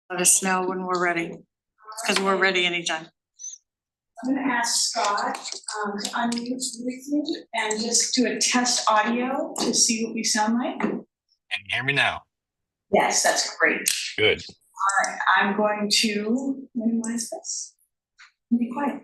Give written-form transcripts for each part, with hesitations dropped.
Let us know when we're ready, because we're ready anytime. I'm going to ask Scott to unmute with me and just do a test audio to see what we sound like. Can you hear me now? Yes, that's great. Good. All right, I'm going to minimize this and be quiet.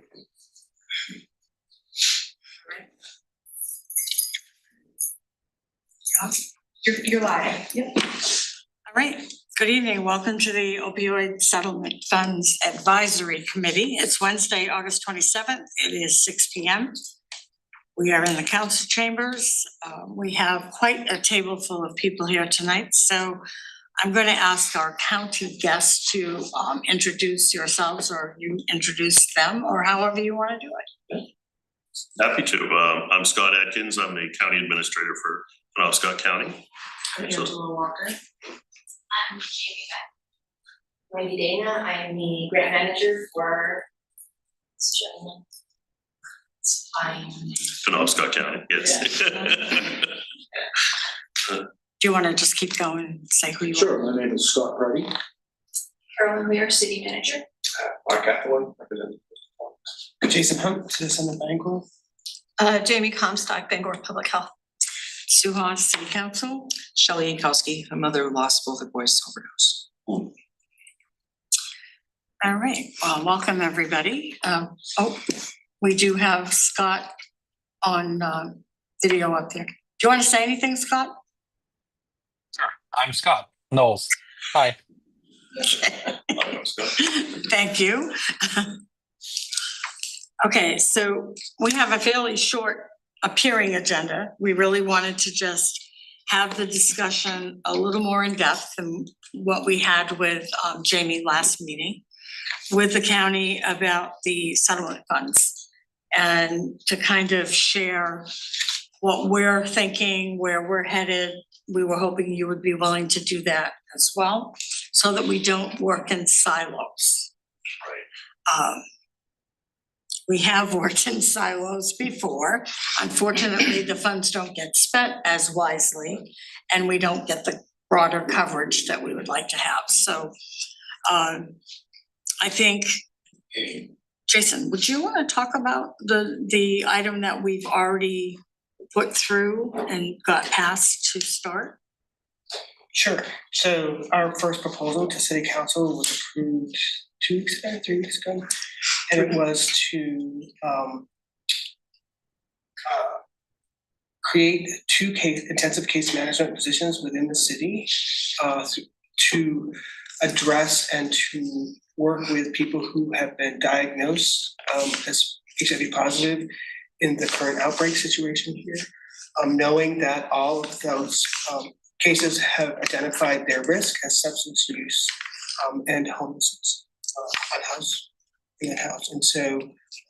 You're live. Yep. All right. Good evening. Welcome to the Opioid Settlement Funds Advisory Committee. It's Wednesday, August 27th. It is 6 p.m. We are in the council chambers. We have quite a table full of people here tonight. So I'm going to ask our county guests to introduce yourselves, or you introduce them, or however you want to do it. Happy to. I'm Scott Atkins. I'm the county administrator for Penobscot County. Angela Walker. I'm Wendy Dana. I am the grant manager for this gentleman. It's fine. Penobscot County, yes. Do you want to just keep going and say who you are? Sure, my name is Scott Hardy. Carolyn Weir, city manager. Mark Athlon, representing. Jason Hunt, citizen of Bangor. Jamie Comstock, Bangor Public Health. Suha, City Council. Shelley Yankowski, a mother who lost both her boys to overdose. All right. Well, welcome everybody. We do have Scott on video up there. Do you want to say anything, Scott? Sure. I'm Scott Knowles. Hi. Thank you. Okay, so we have a fairly short appearing agenda. We really wanted to just have the discussion a little more in depth than what we had with Jamie last meeting with the county about the settlement funds, and to kind of share what we're thinking, where we're headed. We were hoping you would be willing to do that as well, so that we don't work in silos. Right. We have worked in silos before. Unfortunately, the funds don't get spent as wisely, and we don't get the broader coverage that we would like to have. So I think, Jason, would you want to talk about the item that we've already put through and got passed to start? Sure. So our first proposal to City Council was approved 2 weeks ago, 3 weeks ago, and it was to create 2 intensive case management positions within the city to address and to work with people who have been diagnosed as HIV positive in the current outbreak situation here, knowing that all of those cases have identified their risk as substance use and homelessness in the house. And so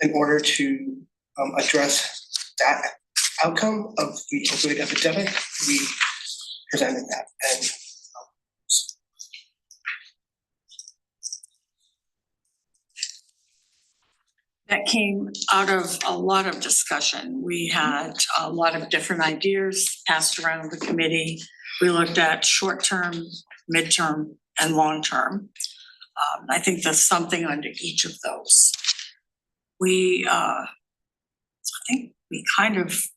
in order to address that outcome of the opioid epidemic, we presented that. And that came out of a lot of discussion. We had a lot of different ideas passed around the committee. We looked at short-term, mid-term, and long-term. I think there's something under each of those. I think we kind of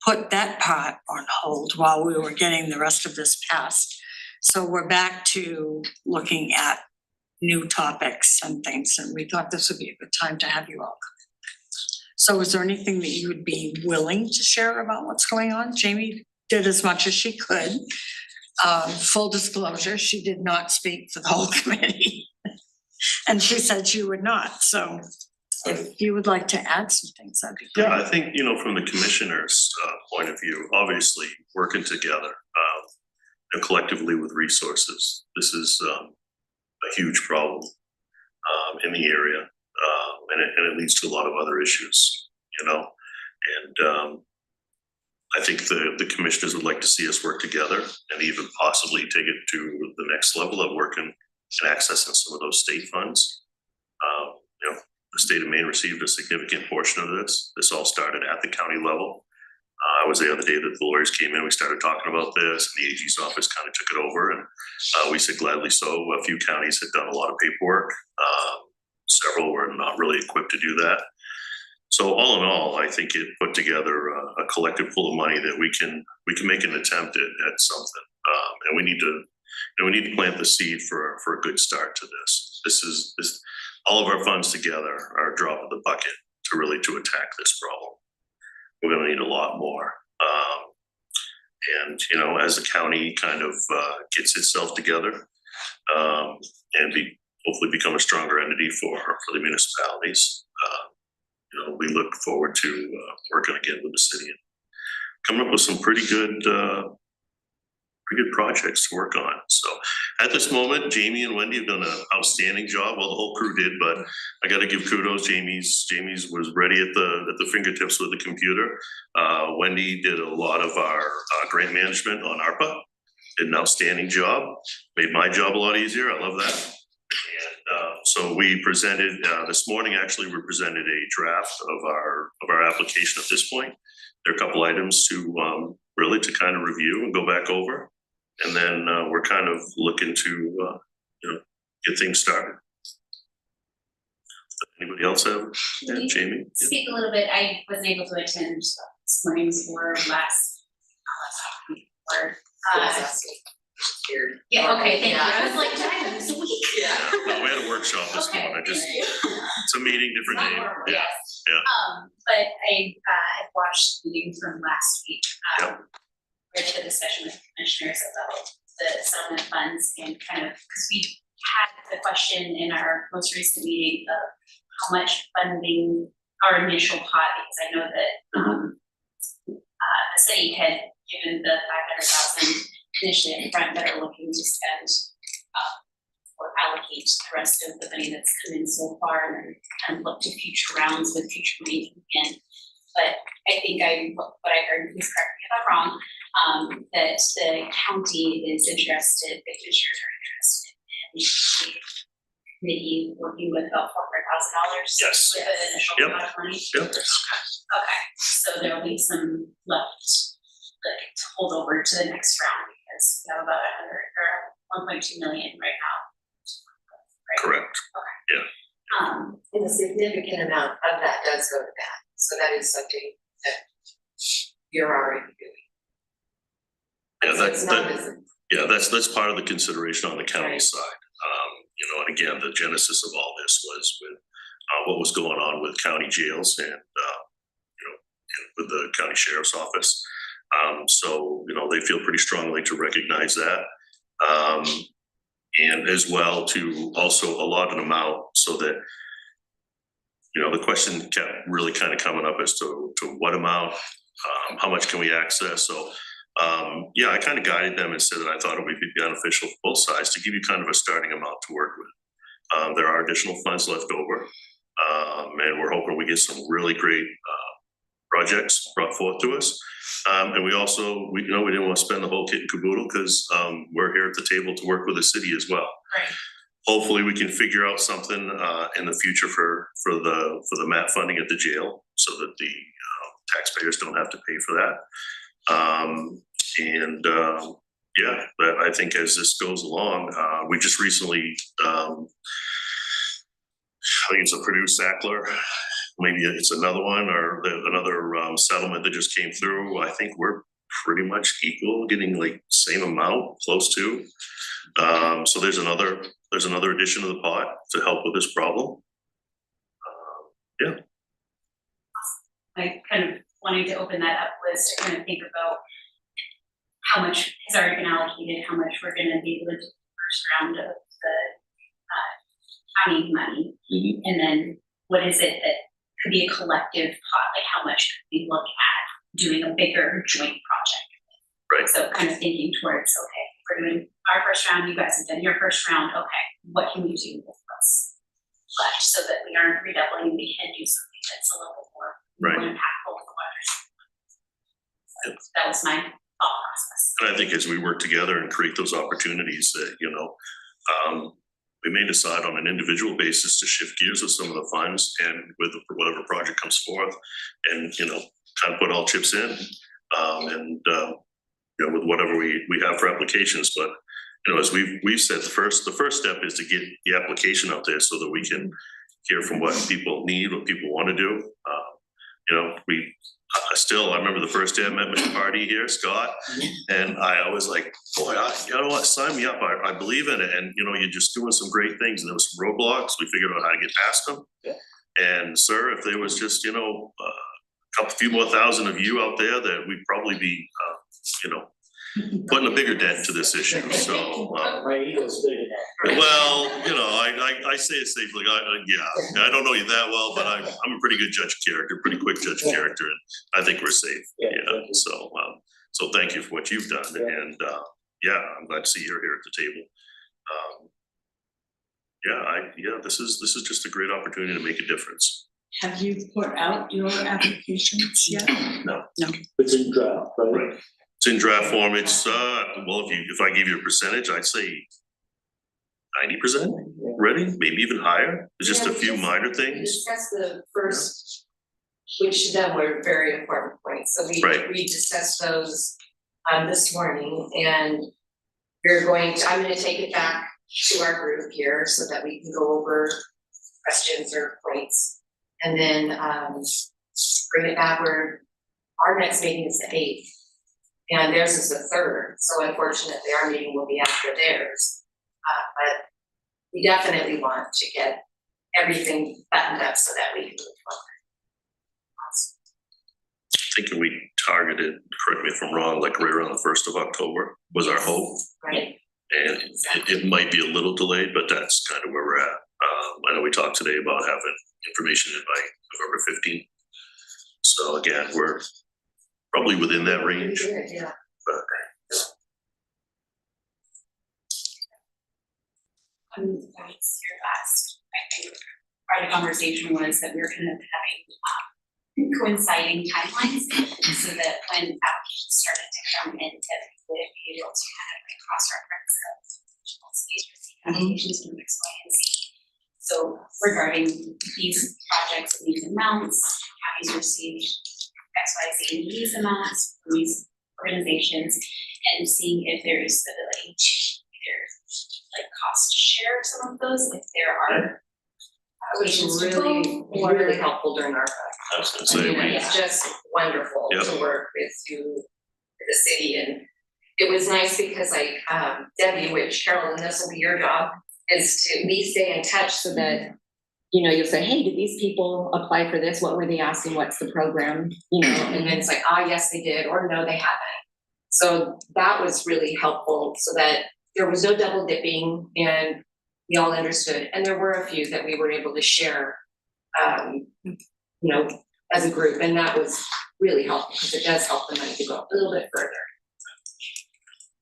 put that part on hold while we were getting the rest of this passed. So we're back to looking at new topics and things, and we thought this would be a good time to have you all come. So is there anything that you would be willing to share about what's going on? Jamie did as much as she could. Full disclosure, she did not speak for the whole committee. And she said she would not. So if you would like to add some things, that'd be great. Yeah, I think, from the commissioner's point of view, obviously working together and collectively with resources, this is a huge problem in the area, and it leads to a lot of other issues, and I think the commissioners would like to see us work together and even possibly take it to the next level of working and accessing some of those state funds. The state of Maine received a significant portion of this. This all started at the county level. I was there the day that the lawyers came in, we started talking about this, and the AG's office kind of took it over, and we said gladly so. A few counties had done a lot of paperwork. Several were not really equipped to do that. So all in all, I think it put together a collective pool of money that we can make an attempt at something. And we need to plant the seed for a good start to this. This all of our funds together are a drop of the bucket to attack this problem. We're going to need a lot more. And as the county kind of gets itself together and hopefully become a stronger entity for the municipalities, we look forward to working again with the city and coming up with some pretty good projects to work on. So at this moment, Jamie and Wendy have done an outstanding job. Well, the whole crew did, but I got to give kudos. Jamie's was ready at the fingertips with the computer. Wendy did a lot of our grant management on ARPA. Did an outstanding job. Made my job a lot easier. I love that. And so we presented this morning. Actually, we presented a draft of our application at this point. There are a couple items to really to kind of review and go back over, and then we're kind of looking to get things started. Anybody else have? Can you Jamie? speak a little bit? I wasn't able to attend this morning's or last week or yeah, okay, thank you. I was like, did I miss a week? Yeah, no, we had a workshop this morning. It's a meeting, different name. Yeah. Yes. Yeah. But I had watched the meeting from last week. Yep. With the discussion with commissioners about the settlement funds and kind of, because we had the question in our most recent meeting of how much funding our initial pot, because I know that the city had given the 500,000 initiative front that are looking to spend or allocate the rest of the money that's come in so far, and then kind of look to future rounds with future money in. But I think what I heard, please correct me if I'm wrong, that the county is interested, the commissioners are interested in the committee working with about $400,000. Yes. With an initial Yep. amount of money. Yep. Okay, so there'll be some left to hold over to the next round because we have about 1.2 million right now. Right? Correct. And a significant amount of that does go to that, so that is something that you're already doing. That's part of the consideration on the county side. And again, the genesis of all this was with what was going on with county jails and and with the county sheriff's office. So they feel pretty strongly to recognize that, and as well to also allot an amount so that the question kept really kind of coming up as to what amount, how much can we access. So I kind of guided them and said that I thought it would be beneficial for both sides to give you kind of a starting amount to work with. There are additional funds left over, and we're hoping we get some really great projects brought forth to us. And we didn't want to spend the whole kit and caboodle because we're here at the table to work with the city as well. Right. Hopefully we can figure out something in the future for the MAT funding at the jail so that the taxpayers don't have to pay for that. But I think as this goes along, we just recently, I think it's a Purdue Sackler, maybe it's another one or another settlement that just came through. I think we're pretty much equal, getting like same amount, close to. So there's another addition to the pot to help with this problem. I kind of wanted to open that up was to kind of think about how much has already been allocated, how much we're gonna be able to do the first round of the county money. Mm-hmm. And then what is it that could be a collective pot, like how much could we look at doing a bigger joint project? Right. So kind of thinking towards, okay, we're doing our first round, you guys have done your first round, okay, what can we do with what's left so that we aren't redoubling, we can do something that's a little bit more impactful for others. So that was my thought process. And I think as we work together and create those opportunities that, we may decide on an individual basis to shift gears with some of the funds and with whatever project comes forth and, kind of put all chips in. And, you know, with whatever we have for applications, but, you know, as we've said, the first step is to get the application out there so that we can hear from what people need, what people want to do. You know, I remember the first day I met Mr. Hardy here, Scott, and I was like, boy, you know what, sign me up, I believe in it, and, you know, you're just doing some great things, and there was some roadblocks, we figured out how to get past them. Yeah. And sir, if there was just, you know, a few more thousand of you out there, that we'd probably be, you know, putting a bigger dent to this issue, so. My ego's big enough. Well, you know, I say it safely, yeah, I don't know you that well, but I'm a pretty good judge of character, pretty quick judge of character, and I think we're safe, Yeah, yeah, thank you. so thank you for what you've done, Yeah. and, yeah, I'm glad to see you're here at the table. This is just a great opportunity to make a difference. Have you put out your applications yet? No. It's in draft, right? Right. It's in draft form, it's, well, if I give you a percentage, I'd say 90% ready, maybe even higher, there's just a few minor We things. discussed the first, which to them were very important points, so Right. we discussed those this morning, and I'm gonna take it back to our group here so that we can go over questions or points. And then bring it back where our next meeting is the 8th. And theirs is the 3rd, so unfortunately our meeting will be after theirs. But we definitely want to get everything buttoned up so that we can move forward. Thinking we targeted, correct me if I'm wrong, like right around the 1st of October was our hope. Right. And it might be a little delayed, but that's kind of where we're at. I know we talked today about having information in by November 15th. So again, we're probably within that range. Good, yeah. That's your last, I think, part of the conversation was that we were kind of having coinciding timelines, so that when applications started to come in, to be able to kind of like cross-reference the applications from X, Y, and Z. So regarding these projects and these amounts, counties received X, Y, Z, and these amounts from these organizations, and seeing if there is the ability to either like cost share some of those, if there are Which is applications to really, both, or really helpful during our I was gonna I say, mean, it's just wonderful Yep. to work with you, with the city, and it was nice because like, Debbie, which Carolyn, this will be your job, is to at least stay in touch so that, you know, you'll say, hey, did these people apply for this? What were they asking? What's the program? You know, and then it's like, yes, they did, or no, they haven't. So that was really helpful so that there was no double dipping and we all understood. And there were a few that we were able to share, you know, as a group, and that was really helpful because it does help the money to go a little bit further.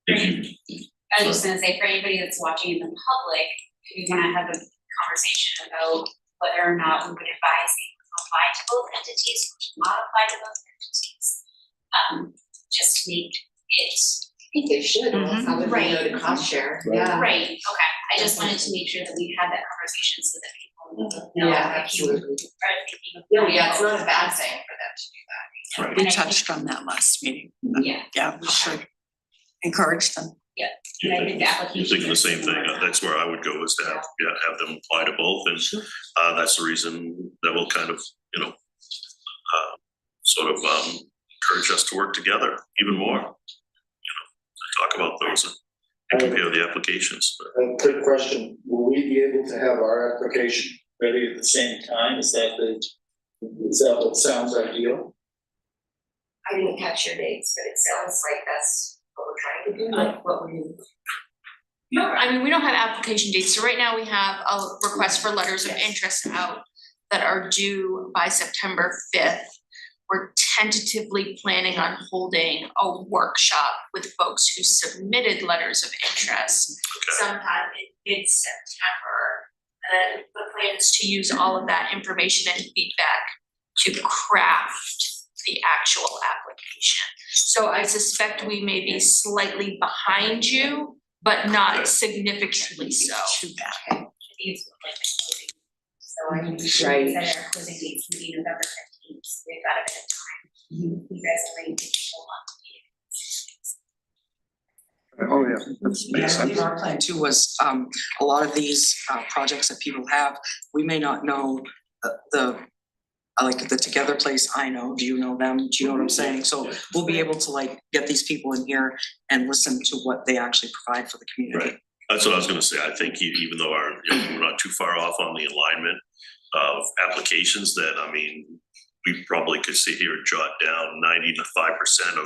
thank you. I was just gonna say, for anybody that's watching in the public, if you wanna have a conversation about whether or not we would advise people to apply to both entities, or to not apply to both entities. Just to make it I think they should, or else how would we know to cost share? Yeah. right, okay, I just wanted to make sure that we had that conversation so that people know. Yeah, if you are absolutely. thinking of No, yeah, it's applying not a bad thing for them to do that. Right. We And I think- touched on that last meeting. Yeah. Yeah, we should encourage them. And I think the application. You're thinking the same thing, that's where I would go, is to have them apply to both, and that's the reason that will kind of, you know, sort of encourage us to work together even more. You know, talk about those and compare the applications. A quick question, will we be able to have our application ready at the same time? Is that what sounds ideal? I didn't catch your dates, but it sounds like that's what we're trying to do, like what we. No, I mean, we don't have application dates, so right now we have a request for letters of interest out that are due by September 5th. We're tentatively planning on holding a workshop with folks who submitted letters of interest sometime in mid-September. And the plan is to use all of that information and feedback to craft the actual application. So I suspect we may be slightly behind you, but not significantly so. Too bad. These look like the closing. So I think we should Right. set our closing dates to be November 15th, so we've got a bit of time. You guys only did so much. Oh, yeah, that makes I think sense. our plan too was, a lot of these, projects that people have, we may not know like the Together place, I know, do you know them? Do you know what I'm saying? So we'll be able to like get these people in here and listen to what they actually provide for the community. Right. That's what I was gonna say. I think even though we're not too far off on the alignment of applications, that, I mean, we probably could sit here and jot down 95%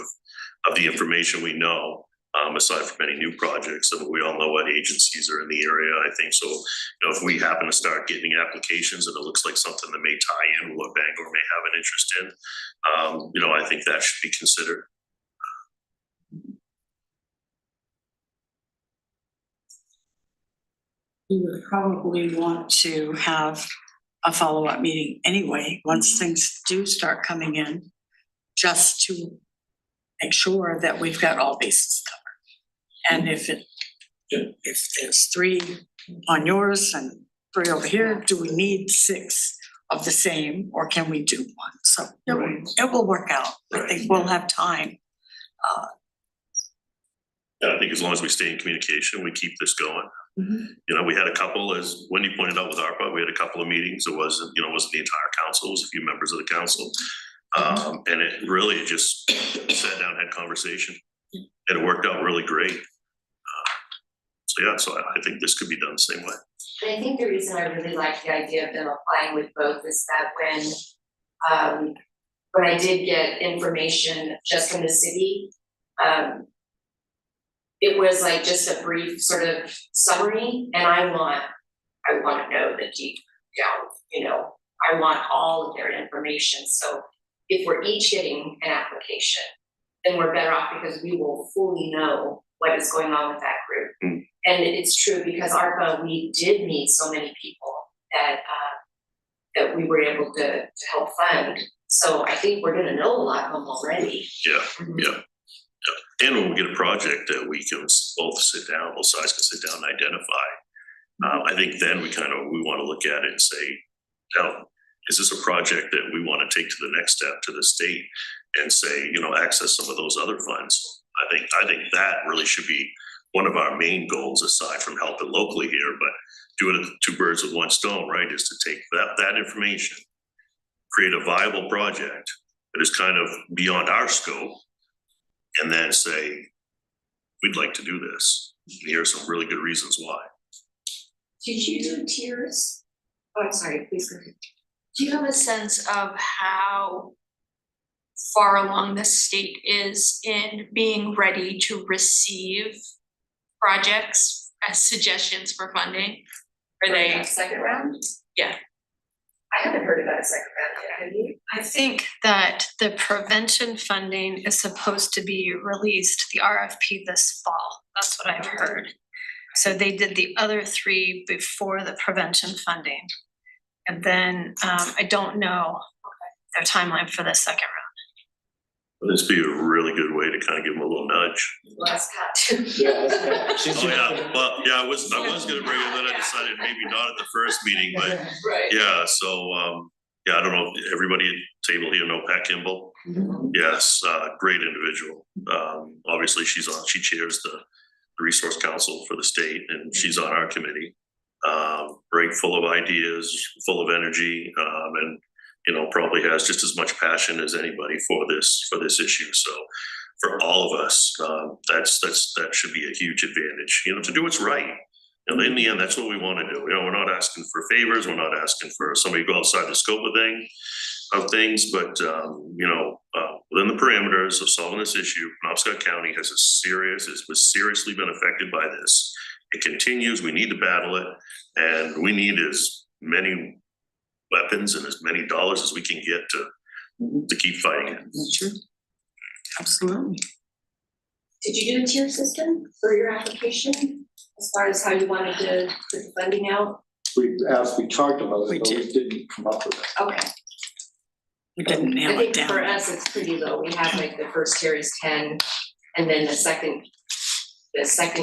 of the information we know, aside from any new projects. And we all know what agencies are in the area. I think so, if we happen to start getting applications and it looks like something that may tie in with what Bangor may have an interest in, I think that should be considered. We would probably want to have a follow-up meeting anyway, once things do start coming in, just to make sure that we've got all bases covered. And if there's 3 on yours and 3 over here, do we need 6 of the same, or can we do 1? So it will work out. I think we'll have time. And I think as long as we stay in communication, we keep this going. We had a couple, as Wendy pointed out with ARPA, we had a couple of meetings. It wasn't the entire council, it was a few members of the council. And it really just sat down, had conversation, and it worked out really great. So I think this could be done the same way. And I think the reason I really like the idea of them applying with both is that when I did get information just from the city, it was like just a brief sort of summary, and I want to know the deep down, I want all of their information. So if we're each getting an application, then we're better off because we will fully know what is going on with that group. And it's true because ARPA, we did meet so many people that we were able to help fund. So I think we're gonna know a lot of them already. Yeah. And when we get a project that we can both sit down, both sides can sit down and identify, I think then we want to look at it and say, now, is this a project that we want to take to the next step to the state and say, access some of those other funds? I think that really should be one of our main goals, aside from helping locally here, but doing it 2 birds with 1 stone, right? Is to take that information, create a viable project that is kind of beyond our scope, and then say, we'd like to do this. And here are some really good reasons why. Did you do tiers? Oh, I'm sorry, please go ahead. Do you have a sense of how far along the state is in being ready to receive projects as suggestions for funding? Are they? That second round? Yeah. I haven't heard about a second round yet, have you? I think that the prevention funding is supposed to be released, the RFP this fall. That's what I've heard. So they did the other 3 before the prevention funding. And then I don't know their timeline for the second round. This be a really good way to kind of give them a little nudge. Last cut. Oh yeah, well, yeah, I was gonna bring it, then I decided maybe not at the first meeting, but Right. yeah, so, I don't know, if everybody at the table here know Pat Kimball? Yes, great individual. Obviously she chairs the Resource Council for the state, and she's on our committee. Great, full of ideas, full of energy, and probably has just as much passion as anybody for this issue. So for all of us, that should be a huge advantage, to do what's right. And in the end, that's what we want to do. We're not asking for favors. We're not asking for somebody to go outside the scope of things, but within the parameters of solving this issue, Penobscot County was seriously been affected by this. It continues. We need to battle it, and we need as many weapons and as many dollars as we can get to keep fighting it. That's true. Absolutely. Did you do a tier system for your application as far as how you wanted to put the funding out? We talked about it, but we didn't come up with it. Okay. We didn't nail I it think down. for us, it's pretty low. We have like the first tier is 10, and then the second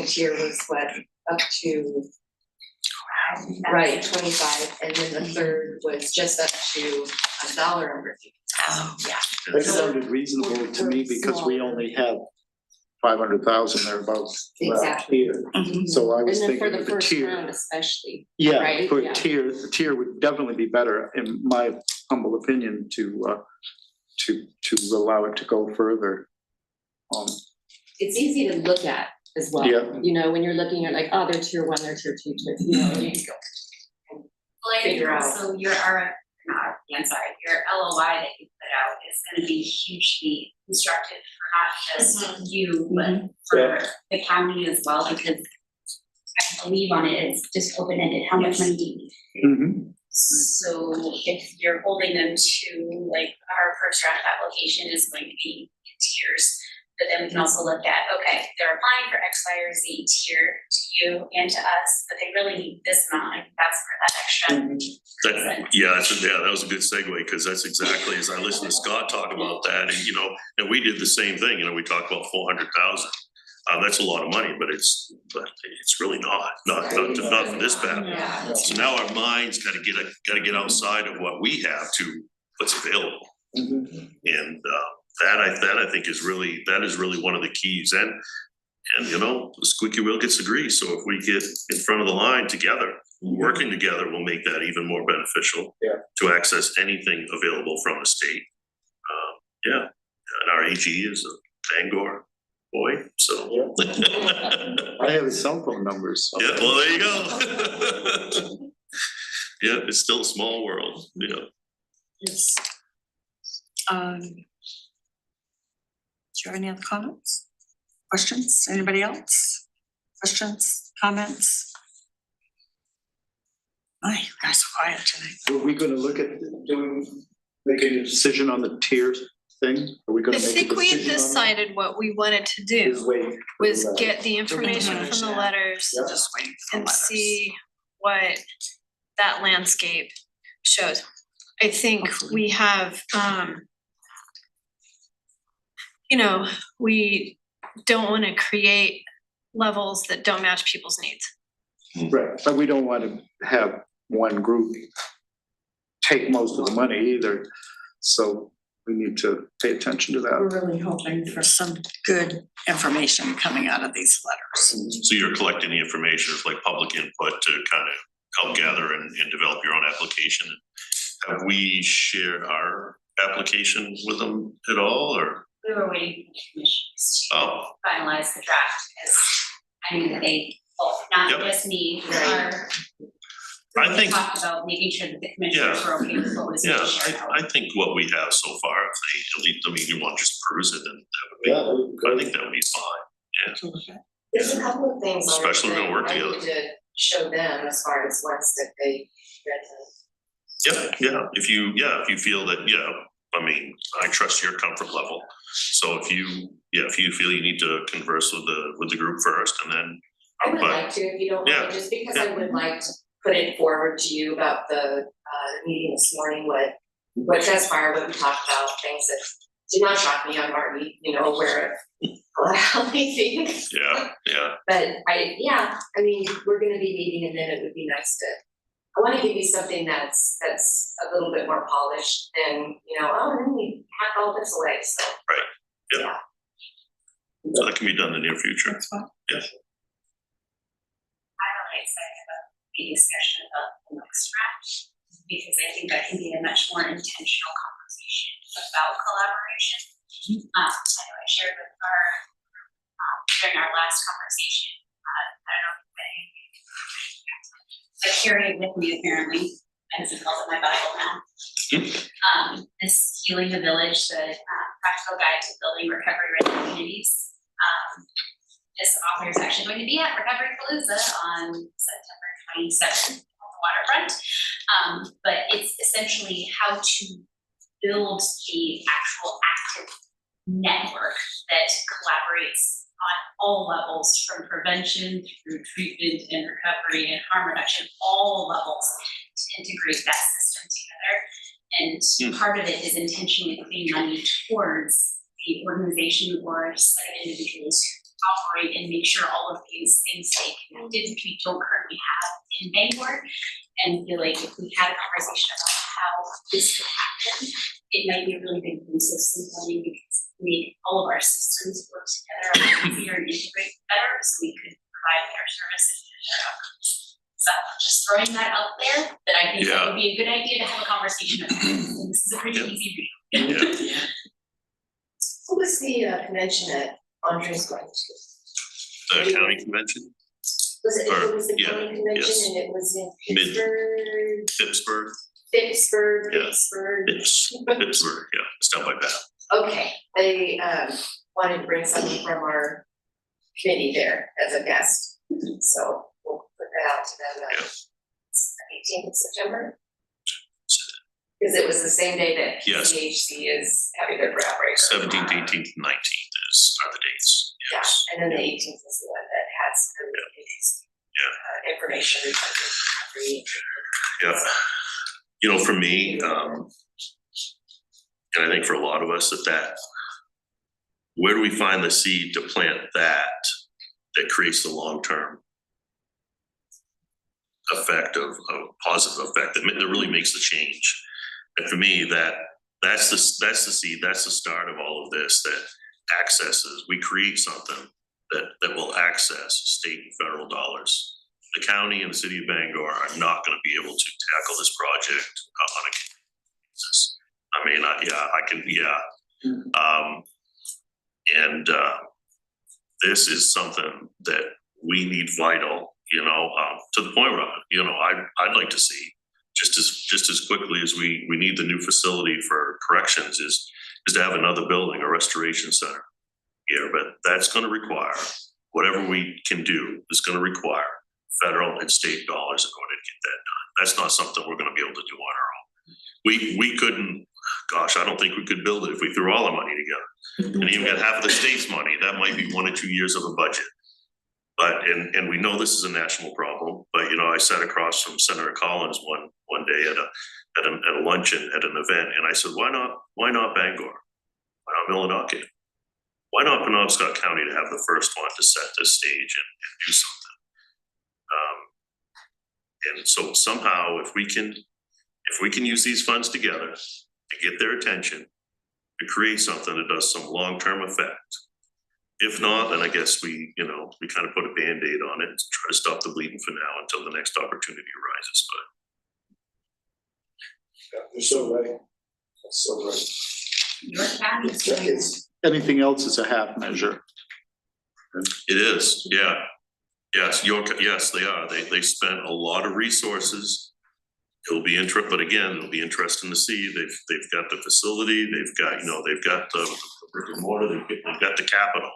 tier was what, up to, right, 25, and then the third was just up to $1 under. Yeah. That sounded reasonable to me because we only have 500,000 thereabouts left Exactly. here. So I And was then for thinking the of a first tier. round especially. Yeah, right? for Yeah. a tier, the tier would definitely be better, in my humble opinion, to allow it to go further. It's easy to look at as well. Yeah. You know, when you're looking at like, oh, they're tier one, they're tier two, you know, you can go. Well, I think Figure out. also your I'm sorry, your LOI that you put out is gonna be hugely constructive for not just you, but for the county as well, because I believe on it, it's just open-ended, how much money do you need? Mhm. So if you're holding them to, like, our first round of application is going to be in tiers. But then we can also look at, okay, they're applying for X, Y, or Z tier to you and to us, but they really need this amount, like, that's for that extra. That was a good segue, because that's exactly, as I listened to Scott talk about that, and and we did the same thing, we talked about 400,000. That's a lot of money, but it's really not for this bad. Yeah. So now our minds gotta get outside of what we have to what's available. And that I think is really one of the keys. And the squeaky wheel gets the grease. So if we get in front of the line together, working together will make that even more beneficial. To access anything available from the state. And our AG is a Bangor boy, so. I have his cell phone numbers. So. Yeah, well, there you go. Yeah, it's still a small world, Yes. Do you have any other comments? Questions? Anybody else? Questions, comments? Ay, you guys are quiet tonight. Were we gonna look at making a decision on the tier thing? Are we gonna I make a think we had decision on that? decided what we wanted to Just do wait for was the- get the information from the letters Yeah. Just waiting for and letters. see what that landscape shows. I think we have, we don't wanna create levels that don't match people's needs. Right, but we don't want to have one group take most of the money either, so we need to pay attention to that. We're really hoping for some good information coming out of these letters. So you're collecting the information, it's like public input to kind of help gather and develop your own application. Have we shared our application with them at all, or? We were waiting for the commissioners to Oh, finalize the draft, because I knew that they, not Yep. just me, I we think- talked about making sure that the commissioners were okay with what was being shared out. I think what we have so far, if they, at least, you want to just peruse it, then that would be, I think that would be fine. There's a couple of things. on it Especially we're gonna that work I together. need to show them as far as ones that they read. Yeah, if you feel that, I trust your comfort level. So if you feel you need to converse with the group first, and then, I would But- like to, if you don't Yeah, mind, just because yeah. I would like to put it forward to you about the meeting this morning, what transpired, what we talked about, things that did not shock me. I'm already, aware of how they think. yeah. But we're gonna be meeting, and then it would be nice to, I wanna give you something that's a little bit more polished than, then we hack all this away, so. So that can be done in the near future. That's fine. Yes. I'm really excited about the discussion about the next draft, because I think that can be a much more intentional conversation about collaboration. I know I shared with our, during our last conversation, I don't know if I carry it with me apparently, as it calls it my Bible now. This Healing the Village, the practical guide to building recovery-ready communities. This author is actually going to be at Recovery Palooza on September 27th on the waterfront. But it's essentially how to build the actual active network that collaborates on all levels, from prevention through treatment and recovery and harm reduction, all levels, to integrate that system together. And part of it is intentionally putting money towards the organization or set of individuals who operate and make sure all of these things stay connected, which we don't currently have in Bangor. And feel like if we had a conversation about how this could happen it might be a really big consistent funding because we, all of our systems work together easier and integrate better, so we could provide better services and better outcomes. So just throwing that out there, that I think that would be a good idea to have a conversation about. This is a pretty easy read. Yeah. What was the convention that Andre's going to? The county convention, Was it, Or- it was the yeah, county convention yes. and it was in Mid- Pittsburgh, Pittsburgh, yeah. Pittsburgh. Pittsburgh, yeah, it's down by Bath. Okay, they wanted to bring someone from our committee there as a guest, so we'll put that out to them. Yeah. 18th of September. Because it was the same day that Yes. CHC is having their groundbreaker. 17th, 18th, 19th are the dates, Yeah, yes. and then the 18th is the one that has really interesting information for you. Yeah, you know, for me, and I think for a lot of us that where do we find the seed to plant that creates the long-term effect of positive effect that really makes the change? And for me, that's the seed, that's the start of all of this, that accesses, we create something that will access state and federal dollars. The county and the city of Bangor are not gonna be able to tackle this project on a basis. I mean, and this is something that we need vital, you know, to the point where, you know, I'd like to see just as quickly as we need the new facility for corrections is to have another building, a restoration center here, but that's gonna require, whatever we can do is gonna require federal and state dollars in order to get that done. That's not something we're gonna be able to do on our own. We couldn't, gosh, I don't think we could build it if we threw all our money together. And even got half of the state's money, that might be 1 or 2 years of a budget. But, and we know this is a national problem, but you know, I sat across from Senator Collins one day at a luncheon at an event, and I said, why not Bangor? Why not Millinocket? Why not Penobscot County to have the first one to set this stage and do something? And so somehow, if we can use these funds together to get their attention, to create something that does some long-term effect. If not, then I guess we kind of put a Band-Aid on it and try to stop the bleeding for now until the next opportunity arises, You're so right. That's so right. Your time is going. It's, anything else is a half measure. it is, yeah. Yes, yes, they are. They spent a lot of resources. It'll be but again, it'll be interesting to see. They've got the facility, they've got the brick and mortar, they've got the capital.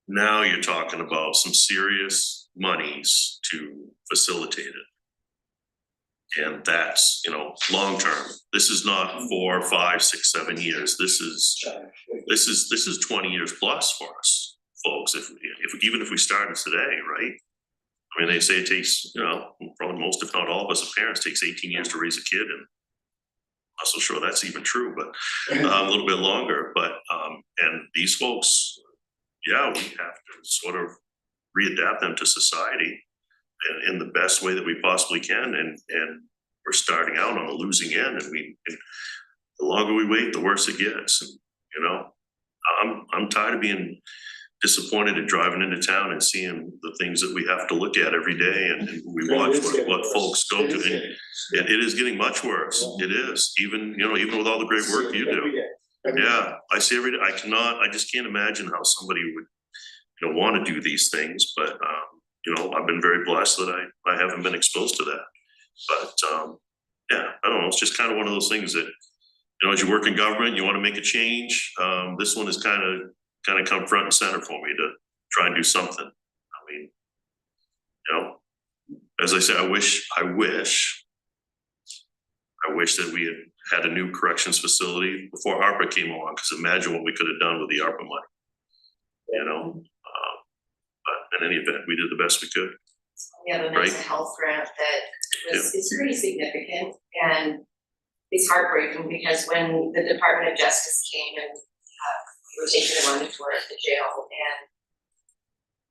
Now you're talking about some serious monies to facilitate it. And that's, long term. This is not 4, 5, 6, 7 years. This is 20 years plus for us, folks. Even if we started today, right? I mean, they say it takes, probably most, if not all of us as parents, takes 18 years to raise a kid, and I'm not so sure that's even true, but a little bit longer. But and these folks, yeah, we have to sort of readapt them to society in the best way that we possibly can, and we're starting out on the losing end, and the longer we wait, the worse it gets. And I'm tired of being disappointed at driving into town and seeing the things that we have to look at every day, and we watch what folks go to. And it is getting much worse. It is, even with all the great work you do. Yeah, I see every day. I just can't imagine how somebody would, want to do these things. But, I've been very blessed that I haven't been exposed to that. But, yeah, I don't know. It's just kind of one of those things that, as you work in government, you want to make a change. This one is kind of come front and center for me to try and do something. I mean, as I said, I wish that we had a new corrections facility before ARPA came along, because imagine what we could have done with the ARPA money, but in any event, we did the best we could. We have a mental health grant that is pretty significant, and it's heartbreaking because when the Department of Justice came and we were taking them on the tour at the jail, and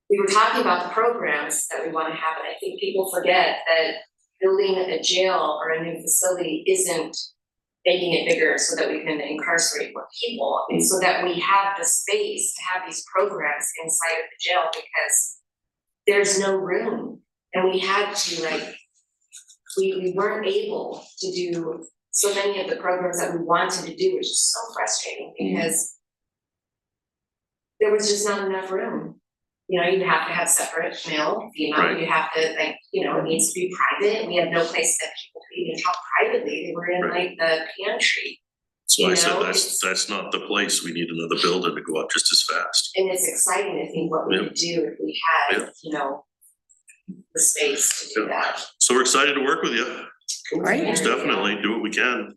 we were talking about the programs that we want to have, and I think people forget that building a jail or a new facility isn't making it bigger so that we can incarcerate more people, and so that we have the space to have these programs inside of the jail, because there's no room. And we had to we weren't able to do so many of the programs that we wanted to do, which is so frustrating because there was just not enough room. You know, you have to have separate male, female, Right. you have to it needs to be private. We have no place that people could even talk privately. They were in Right. the pantry. So You I said, know, that's not the place. We need another building to go up just as fast. And it's exciting to think what we Yeah. could do if we had, the space to do that. So we're excited to work with you. Great. Most definitely, do what we can.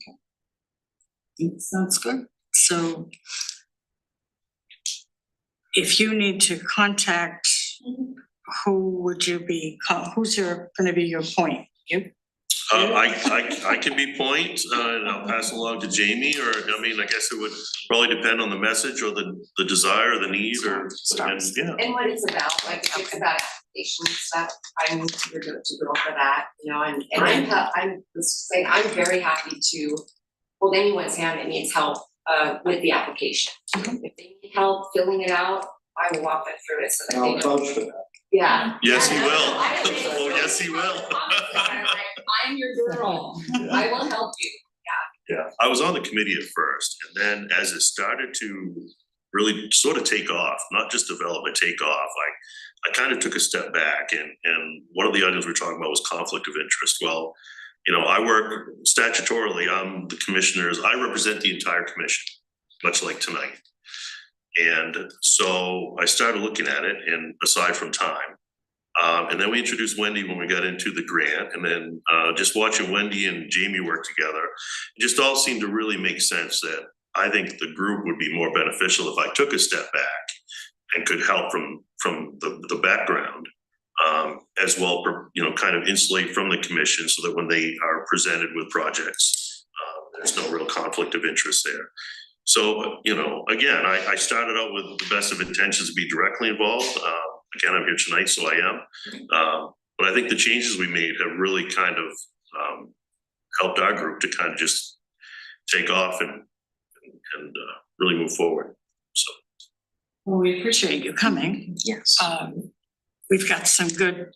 Sounds good. So if you need to contact, who would you be, who's gonna be your point? You? I can be point, and I'll pass along to Jamie, or, I mean, I guess it would probably depend on the message or the desire, or the need, or, and, yeah. And what it's about, like, if it's about application stuff, I'm your go-to girl for that, and I'm very happy to hold anyone's hand that needs help, with the application. If they need help filling it out, I will walk them through it so that they I'll know. vouch for that. Yeah. Yes, he Yeah, no, will. no, I didn't say Oh, so. yes, he will. I'm your girl, I will help you. Yeah, I was on the committee at first, and then as it started to really sort of take off, not just develop, but take off, I kind of took a step back, and one of the items we were talking about was conflict of interest. Well, I work statutorily, I'm the commissioners, I represent the entire commission, much like tonight. And so I started looking at it, and aside from time, and then we introduced Wendy when we got into the grant, and then just watching Wendy and Jamie work together, it just all seemed to really make sense that I think the group would be more beneficial if I took a step back and could help from the background, as well, kind of insulate from the commission so that when they are presented with projects, there's no real conflict of interest there. So, again, I started out with the best of intentions to be directly involved. Again, I'm here tonight, so I am. But I think the changes we made have really kind of helped our group to kind of just take off and really move forward. So. Well, we appreciate you coming. Yes. We've got some good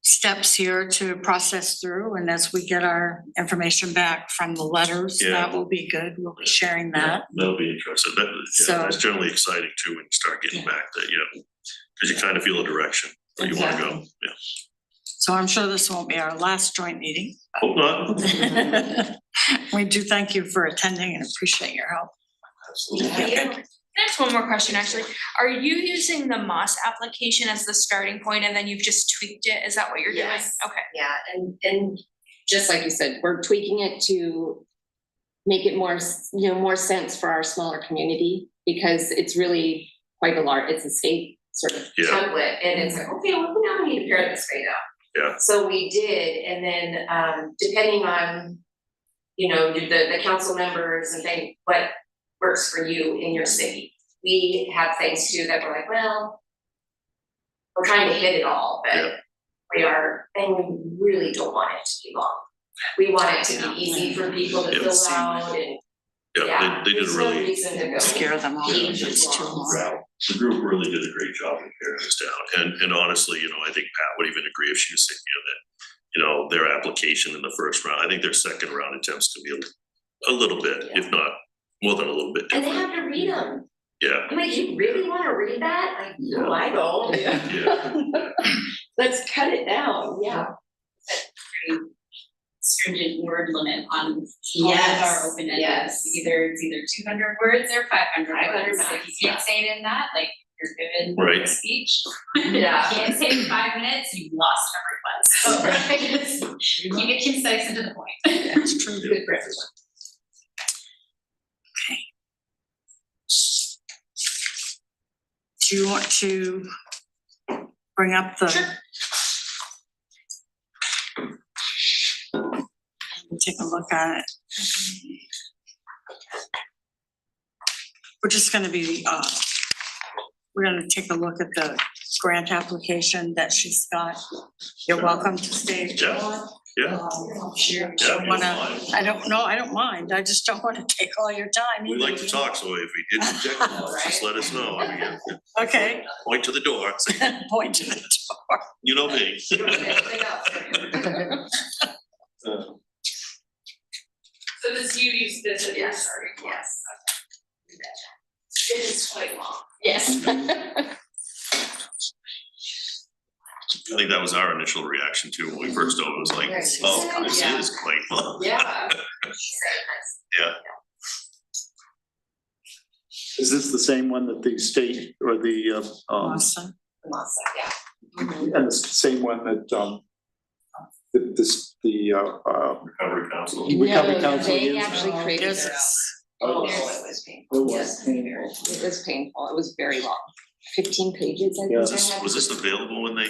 steps here to process through, and as we get our information back from the letters, Yeah. that will be good. We'll be sharing that. That'll be interesting. That's generally exciting too, when you start getting back that, because you kind of feel a direction where you want to go. Yeah. So I'm sure this won't be our last joint meeting. Hope not. We do thank you for attending and appreciate your help. Absolutely. Can I ask one more question, actually? Are you using the Moss application as the starting point and then you've just tweaked it? Is that what you're doing? Yes. Okay. Yeah, and just like you said, we're tweaking it to make it more, more sense for our smaller community, because it's really quite it's a state sort of template, and it's like, okay, well, now we need to pare this right out. Yeah. So we did, and then depending on, the council members and what works for you in your city. We have things too that we're like, well, we're trying to hit it all, but and we really don't want it to be long. We want it to be easy for people to fill out, and Yeah, they did there's a no really, reason to go Scare them off if it's too long. the group really did a great job in paring this down. And honestly, I think Pat would even agree if she was saying, that, their application in the first round, I think their second round attempts can be a little bit, if not more than a little bit And they different. have to read them. Yeah. I'm like, you really wanna read that? Like, no, I don't. Yeah. Let's cut it down, yeah. Pretty stringent word limit on all of our open ended. Yes. It's either 200 words or 500 500 words. If max, you can't say it in that, like, you're given Right. a speech. Yeah. You can't say it in 5 minutes, you've lost everyone. So I just keep it concise and to the point. That's true. Good for everyone. Do you want to bring up the? Sure. We'll take a look at it. We're just gonna be, we're gonna take a look at the grant application that she's got. You're welcome to stay if you Yeah. want. Yeah, Don't wanna, I don't know, I don't mind, I just don't wanna take all your time. we either, like to you talk, so if we did object, just let us know. I mean, know? Okay, point to the door, say, point to the door. you know me. So this, you use this as your Yes, starting point? yes. It is quite long. Yes. I think that was our initial reaction too, when we first opened, it was like, oh, this Yeah. is quite long. Yeah. Yeah, Is this the same one that the state or the, Awesome. and the same one that, recovery council. Recovery Council They used? actually created There's their own. Oh, It was painful. Yes, it was painful. It was very long. 15 pages, I think. Yeah. I had. Was this available when they,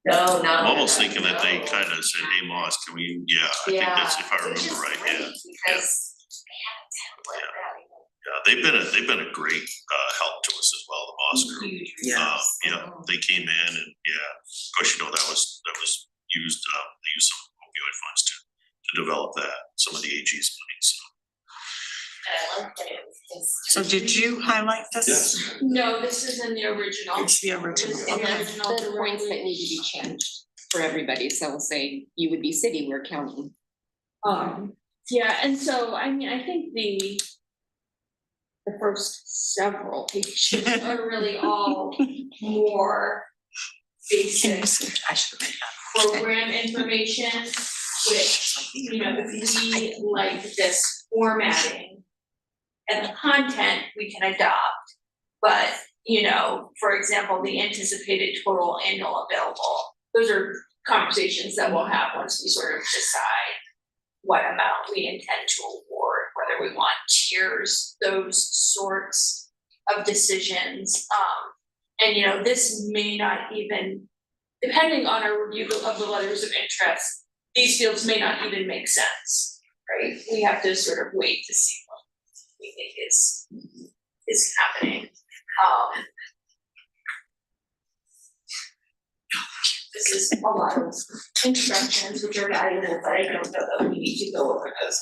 No, no. I'm almost thinking that they kind of said, hey, Moss, can we, yeah, I think that's, if I remember right, yeah. Because they had a template that Yeah, they've been a great help to us as well, the Moss group. Yeah. Yeah, they came in and, yeah, of course, you know, that was used, they used some opioid funds to develop that, some of the AG's money, so. I liked that it was just. So did you highlight this? Yes. No, this is in the original. It's the original, It's in the okay. original The points that need to be changed for everybody, so we'll say you would be city, we're county. Yeah, and so, I mean, I think the first several pages are really all more basic I should have made that. program information, which, you know, if we like this formatting and the content we can adopt, but, you know, for example, the anticipated total annual available, those are conversations that we'll have once we sort of decide what amount we intend to award, whether we want tiers, those sorts of decisions. And you know, this may not even, depending on our review of the letters of interest, these fields may not even make sense, right? We have to sort of wait to see what we think is happening. This is a lot of instructions which are valuable, but I don't know that we need to go over those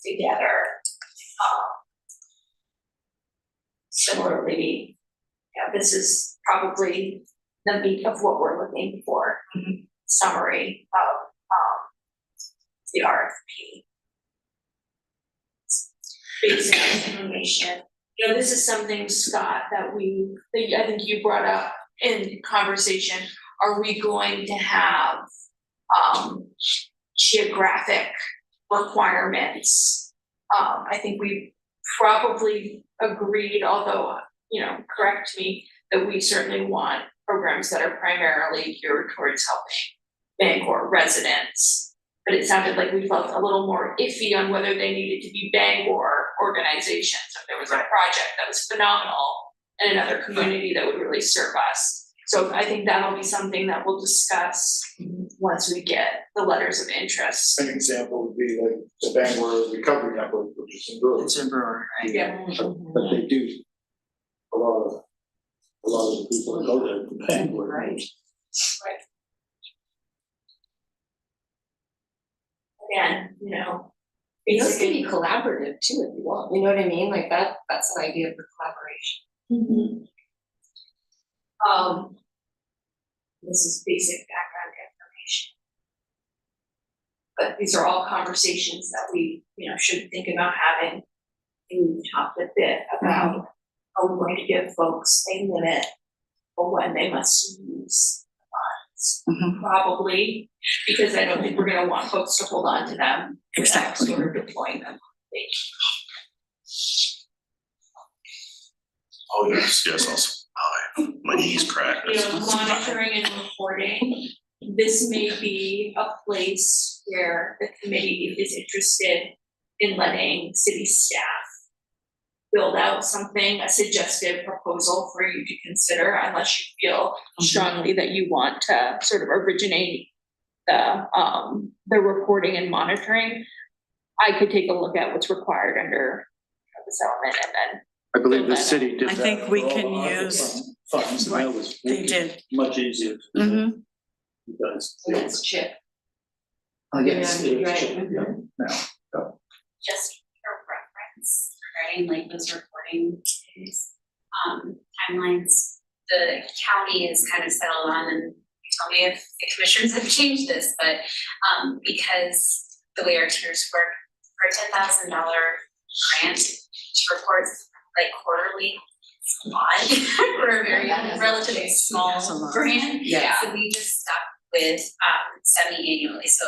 in detail together. Similarly, yeah, this is probably the meat of what we're looking for. Summary of the RFP. Basic information. You know, this is something, Scott, that I think you brought up in conversation. Are we going to have geographic requirements? I think we probably agreed, although, you know, correct me, that we certainly want programs that are primarily geared towards helping Bangor residents. But it sounded like we felt a little more iffy on whether they needed to be Bangor organizations. If there was a project that was phenomenal in another community that would really serve us. So I think that'll be something that we'll discuss once we get the letters of interest. An example would be like the Bangor Recovery Network, which is in Brewer. It's in Brewer, right? Yeah. But they do a lot of the people that go there from Bangor. Right. Again, you know. Those can be collaborative too if you want, you know what I mean? Like that's the idea for collaboration. This is basic background information. But these are all conversations that we, you know, should think about having. We talked a bit about, are we going to give folks a limit for when they must use funds? Probably, because I don't think we're gonna want folks to hold on to them. Exactly. Sort of deploying them. Oh, yes, also, my knees cracked. You know, monitoring and reporting, this may be a place where the committee is interested in letting city staff build out something, a suggestive proposal for you to consider, unless you feel strongly that you want to sort of originate the reporting and monitoring. I could take a look at what's required under the settlement and then I believe the city did I that. think we for all can the ARPA use- funds, and that was They did. much easier. Mm-hmm. Because that's CHIP. Yes, Yeah, it's- right. yeah, now. Just for reference regarding like those reporting days, timelines, the county is kind of settled on, and tell me if the commissioners have changed this, but because the way our tiers work, for a $10,000 grant to report like quarterly, it's a lot for a very relatively small grant. Yeah. So we just stuck with semi-annually, so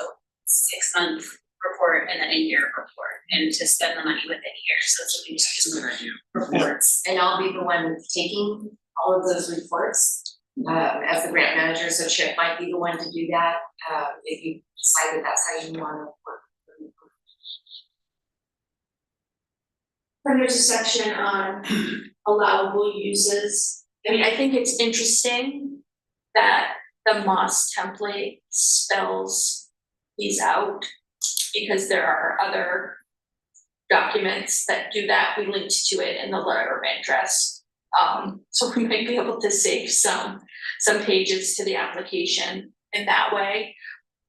6-month report and then a year report, and to spend the money within a year, so it's really just reports. And I'll be the one taking all of those reports, as the grant manager, so Chip might be the one to do that, if you decide that that's how you wanna work. Then there's a section on allowable uses. I mean, I think it's interesting that the Moss template spells these out, because there are other documents that do that. We linked to it in the letter of interest. So we might be able to save some pages to the application in that way.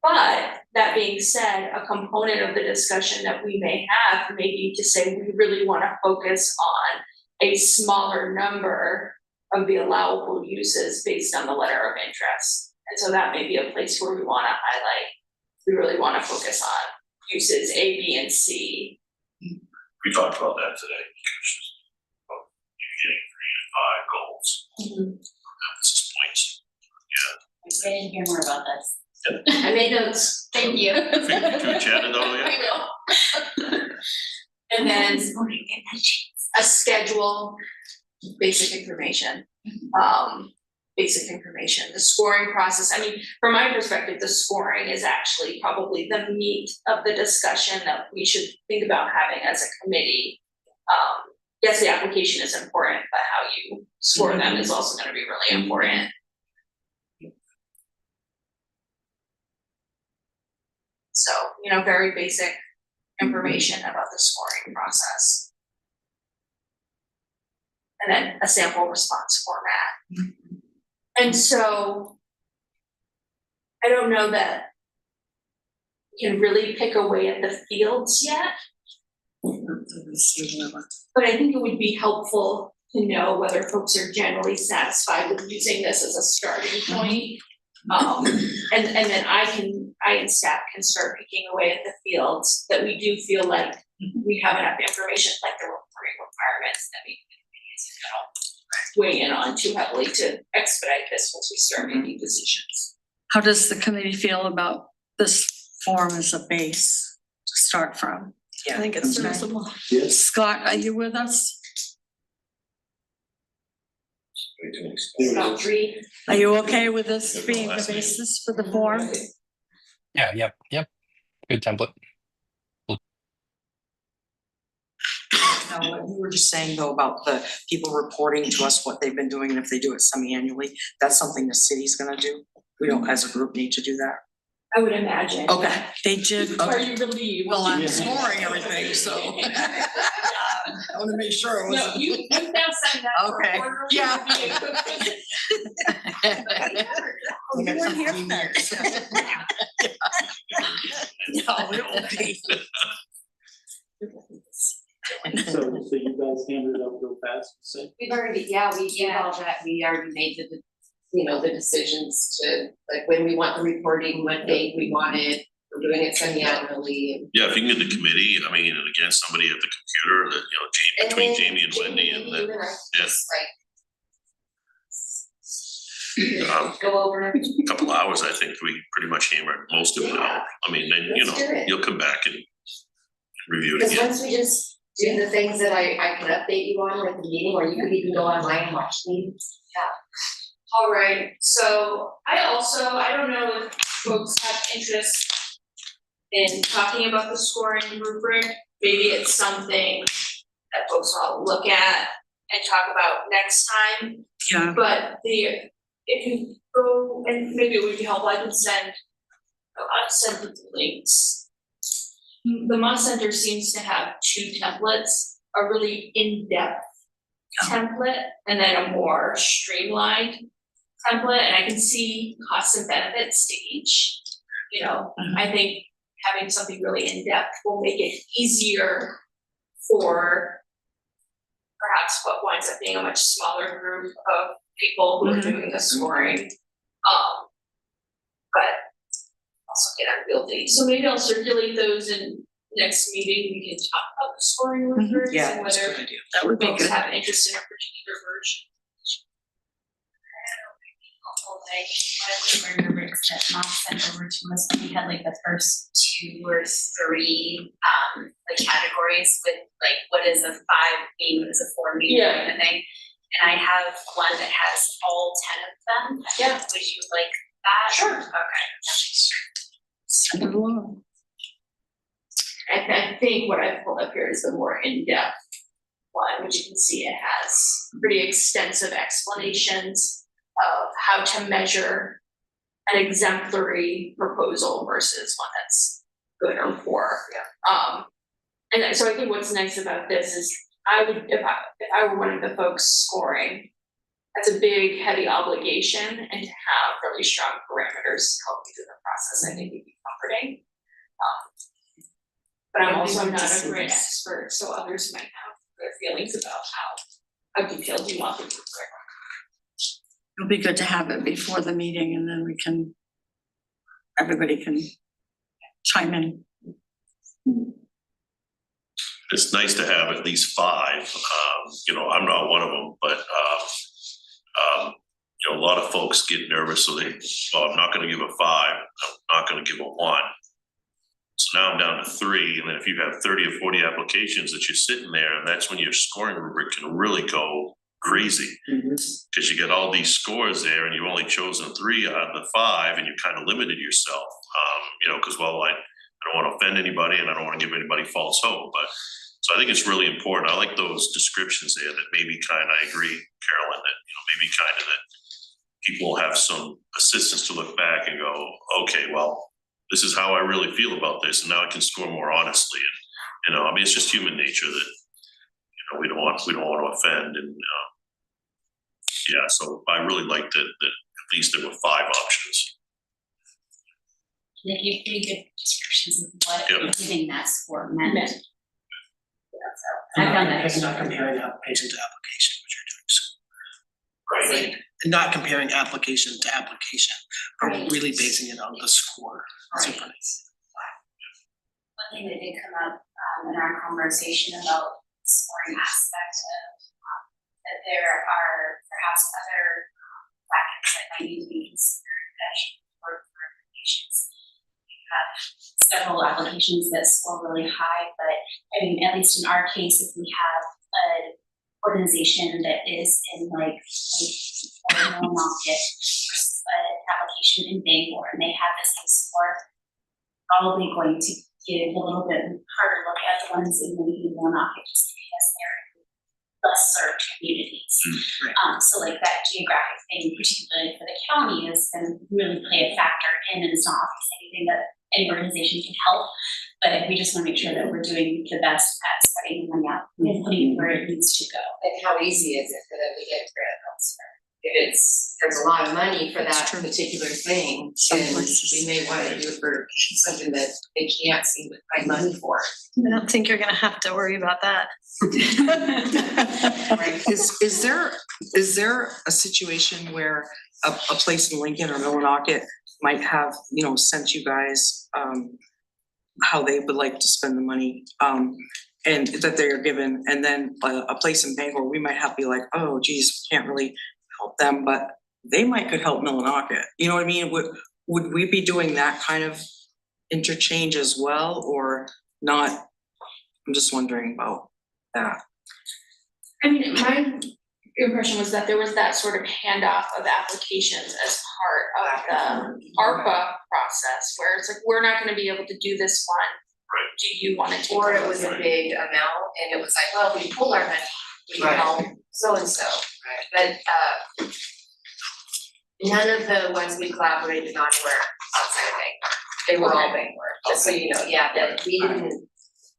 But that being said, a component of the discussion that we may have may be to say we really want to focus on a smaller number of the allowable uses based on the letter of interest. And so that may be a place where we want to highlight, we really want to focus on uses A, B, and C. We talked about that today, about you getting 3 to 5 goals. Emphasis points. I didn't hear more about this. I made notes. Thank you. You chatted all the way? I will. And then a schedule, basic information. The scoring process. I mean, from my perspective, the scoring is actually probably the meat of the discussion that we should think about having as a committee. Yes, the application is important, but how you score them is also gonna be really important. So, very basic information about the scoring process. And then a sample response format. And so I don't know that we can really pick away at the fields yet, but I think it would be helpful to know whether folks are generally satisfied with using this as a starting point. And then I and staff can start picking away at the fields that we do feel like we have enough information, like the reporting requirements, that we weigh in on too heavily to expedite this once we start making decisions. How does the committee feel about this form as a base to start from? Yeah. I think it's Okay. reasonable. Yes. Scott, are you with us? About 3. Are you okay with this being the basis for the form? Yeah, yep. Good template. Now, what you were just saying though about the people reporting to us what they've been doing, and if they do it semi-annually, that's something the city's gonna do? We don't, as a group, need to do that? I would imagine. Okay. They did, Or you relieve. well, I'm scoring everything, so. I wanna make sure it No, was. you now signed up for Okay. a quarter. Yeah. We got weren't here 15 for that. years. No, we won't be. So you guys handed it up real fast, so. We've already, we did all that, we already made the decisions to, like, when we want the reporting, what date we want it, we're doing it semi-annually. Yeah, if you can get the committee, I mean, and again, somebody at the computer that, Jamie, between Jamie and Wendy and then, yes. Go over. a couple hours, I think we pretty much hammered most of it out. I mean, then, Let's do it. you'll come back and review it Because again. once we just do the things that I can update you on with the meeting, or you could even go online and watch me. All right, so I don't know if folks have interest in talking about the scoring rubric. Maybe it's something that folks will look at and talk about next time. Yeah, But if you go, and maybe it would be helpful, I can send the links. The Moss Center seems to have 2 templates, a really in-depth template and then a more streamlined template, and I can see costs and benefits to each. I think having something really in-depth will make it easier for perhaps what winds up being a much smaller group of people who are doing the scoring. But also get unwieldy. So maybe I'll circulate those in next meeting. We can talk about the scoring rubrics Yeah, and that's a whether good idea. That would be folks good. have interest in a particular version. Like rubrics that Mom sent over to us, we had like the first 2 or 3 like categories with like what is a 5 mean, what does a 4 mean, Yeah. kind of thing. And I have one that has all 10 of them. Yeah. Would you like that? Sure. Okay. Send it along. I think what I pulled up here is the more in-depth one, which you can see it has pretty extensive explanations of how to measure an exemplary proposal versus one that's good or poor. And so I think what's nice about this is I would, if I were one of the folks scoring, that's a big, heavy obligation, and to have really strong parameters to help you through the process, I think would be comforting. But I'm also not a great expert, so others might have their feelings about how detailed you want the rubric. It'll be good to have it before the meeting and then we can, everybody can chime in. It's nice to have at least 5, you know, I'm not one of them, but, you know, a lot of folks get nervous, so well, I'm not gonna give a 5, I'm not gonna give a 1. So now I'm down to 3, and then if you have 30 or 40 applications that you're sitting there, and that's when your scoring rubric can really go crazy. Cause you get all these scores there and you've only chosen 3 out of the 5 and you kind of limited yourself. You know, cause well, I don't wanna offend anybody and I don't wanna give anybody false hope, but so I think it's really important. I like those descriptions there that maybe I agree, Carolyn, that, you know, maybe that people have some assistance to look back and go, okay, well, this is how I really feel about this, and now I can score more honestly. And, you know, I mean, it's just human nature that, you know, we don't want to offend, and yeah, so I really liked that at least there were 5 options. They give pretty good descriptions of what Yep. giving that score meant. Meant. I found that. It's not comparing application to application, which you're doing. Right. And not comparing application to application, but Right. really basing it on the score. Right. One thing that did come up in our conversation about the scoring aspect of that there are perhaps other factors that might need to be considered that should work for applications. We have several applications that score really high, but I mean, at least in our case, if we have an organization that is in like Millinocket versus an application in Bangor and they have the same score, probably going to give a little bit harder look at the ones in Millinocket just because they're less served communities. So like that geographic thing, particularly for the county, is going to really play a factor in, and it's not obviously anything that any organization can help, but we just want to make sure that we're doing the best at spreading the money out and putting it where it needs to go. And how easy is it for them to get grant elsewhere? If there's a lot of money for that particular thing, and we may wanna do it for something that they can't seem to find money for. I don't think you're gonna have to worry about that. Is there a situation where a place in Lincoln or Millinocket might have, you know, sent you guys how they would like to spend the money, and that they are given, and then a place in Bangor, we might have to be like, oh geez, can't really help them, but they could help Millinocket, you know what I mean? Would we be doing that kind of interchange as well, or not? I'm just wondering about that. I mean, my impression was that there was that sort of handoff of applications as part of the ARPA process, where it's like, we're not gonna be able to do this one. Right. Do you wanna take? Or it was a big amount and it was like, well, we pulled our money, we can help so and so. But none of the ones we collaborated on were outside of Bangor. They were all Bangor, just so you know, yeah, that we didn't,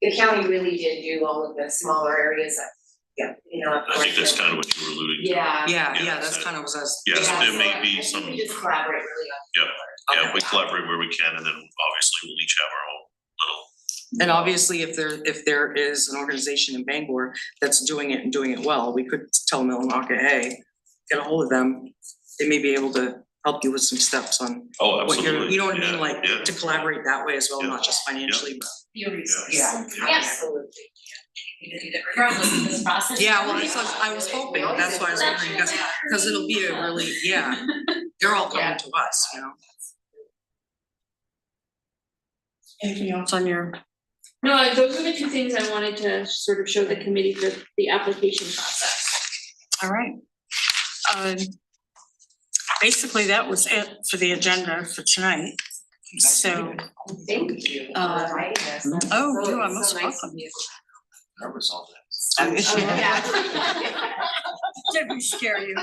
the county really did do all of the smaller areas of, you know. I think that's kind of what you were alluding to. Yeah. Yeah, that's kind of what I was. Yes, Yeah, there so may I be think some, we just collaborate really on. yeah, we collaborate where we can, and then obviously we'll each have our own And obviously, if there is an organization in Bangor that's doing it and doing it well, we could tell Millinocket, hey, get a hold of them. They may be able to help you with some steps on Oh, what you're, absolutely. you know what I mean, Yeah, like yeah. to collaborate that way as well, Yeah. not just financially, but. Your resource. Yeah. Absolutely. Regardless of this process. Yeah, well, I was hoping, that's why I was wondering, because it'll be a really, yeah, they're all coming to us, you know? Anything else on your, No, those are the two things I wanted to sort of show the committee for the application process. all right. Basically, that was it for the agenda for tonight. So, Thank you. Uh, Inviting us. That's oh, so- you are it's most so nice welcome. of you. yeah. Did we scare you?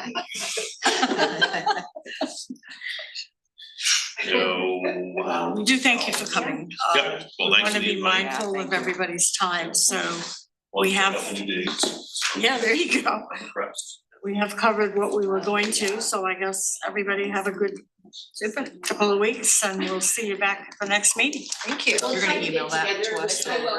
No. We do thank you for coming. Yep, well, We thanks want for to the be invite. mindful of everybody's time, so, Well, we have- nothing dates. yeah, there you go. I'm impressed. We have covered what we were going to, so I guess everybody have a good couple of weeks and we'll see you back at the next meeting. Thank you. You're gonna email that to us. I will.